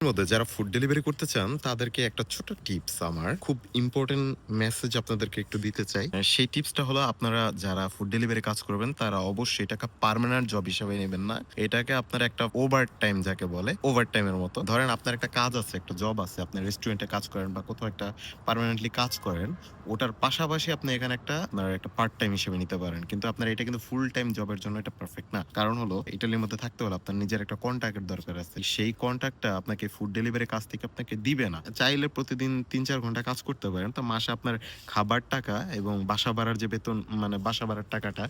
মধ্যে যারা food delivery করতে চান তাদেরকে একটা ছোট টিপস আমার খুব ইম্পর্টেন্ট মেসেজ আপনাদেরকে একটু দিতে চাই। সেই টিপসটা হলো আপনারা যারা ফুড ডেলিভারি কাজ করবেন তারা অবশ্যই এটাকে পার্মানেন্ট জব হিসেবে নেবেন না। এটাকে আপনারা একটা ওভারটাইম যাকে বলে ওভারটাইমের মতো। ধরেন আপনার একটা কাজ আছে, একটা জব আছে। আপনি রেস্টুরেন্টে কাজ করেন বা কোথাও একটা পার্মানেন্টলি কাজ করেন। ওটার পাশাপাশি আপনি এখানে আপনার একটা পার্ট টাইম হিসেবে নিতে পারেন। কিন্তু আপনার এটা কিন্তু ফুল টাইম জবের জন্য এটা পারফেক্ট না। কারণ হলো ইটালির মধ্যে থাকতে হলে আপনার নিজের একটা কন্ট্রাক্ট এর দরকার আছে। সেই কন্ট্রাক্টটা আপনাকে ফুড ডেলিভারি কাজ থেকে আপনাকে দিবে না। চাইলে প্রতিদিন ৩-৪ ঘন্টা কাজ করতে পারেন। তো মাসে আপনার খাবার টাকা এবং বাসা ভাড়ার যে বেতন মানে বাসা ভাড়ার টাকাটা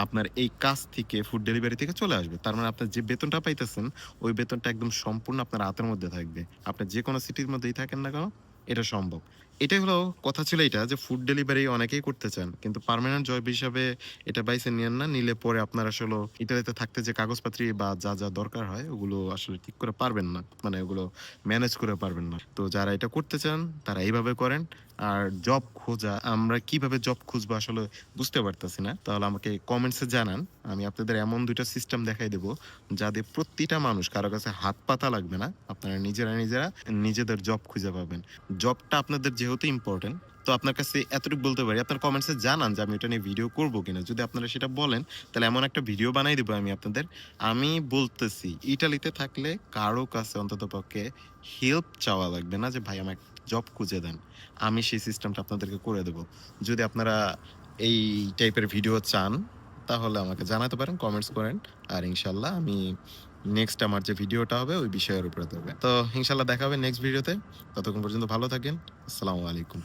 আপনার এই কাজ থেকে ফুড ডেলিভারি থেকে চলে আসবে। তার মানে আপনার যে বেতনটা পাইতেছেন, ওই বেতনটা একদম সম্পূর্ণ আপনার হাতের মধ্যে থাকবে। আপনি যেকোনো সিটির মধ্যেই থাকেন না কেন, এটা সম্ভব। এটাই হলো কথা ছিল এইটা যে ফুড ডেলিভারি অনেকেই করতে চান। কিন্তু পার্মানেন্ট জব হিসাবে এটা বাইছে নিয়েন না। নিলে পরে আপনার আসলে ইতালিতে থাকতে যে কাগজপাতি বা যা দরকার হয় ওগুলো আসলে ঠিক করে পারবেন না। মানে ওগুলো ম্যানেজ করে পারবেন না। তো যারা এটা করতে চান তারা এইভাবে করেন। আর জব খোঁজা, আমরা কিভাবে জব খুঁজবো আসলে বুঝতে পারতেছি না। তাহলে আমাকে কমেন্টসে জানান। আমি আপনাদের এমন ২ টা সিস্টেম দেখাই দেব, যাতে প্রতিটা মানুষ কারো কাছে হাত পাতা লাগবে না। আপনারা নিজেরা নিজেদের জব খুঁজে পাবেন। জবটা আপনাদের যেহেতু ইম্পোর্টেন্ট, তো আপনার কাছে এতটুকু বলতে পারি, আপনার কমেন্টসে জানান যে আমি এটা নিয়ে ভিডিও করব কিনা। যদি আপনারা সেটা বলেন, তাহলে এমন একটা ভিডিও বানাই দিব আমি আপনাদের। আমি বলতেছি ইটালিতে থাকলে কারো কাছে অন্ততপক্ষে হেল্প চাওয়া লাগবে না যে ভাই আমাকে জব খুঁজে দেন। আমি সেই সিস্টেমটা আপনাদেরকে করে দেব। যদি আপনারা এই টাইপের ভিডিও চান, তাহলে আমাকে জানাতে পারেন, কমেন্টস করেন। আর ইনশাআল্লাহ আমি নেক্সট আমার যে ভিডিওটা হবে ওই বিষয়ের উপরে থাকবে। তো ইনশাআল্লাহ দেখা হবে নেক্সট ভিডিওতে। ততক্ষণ পর্যন্ত ভালো থাকেন। আসসালামু আলাইকুম।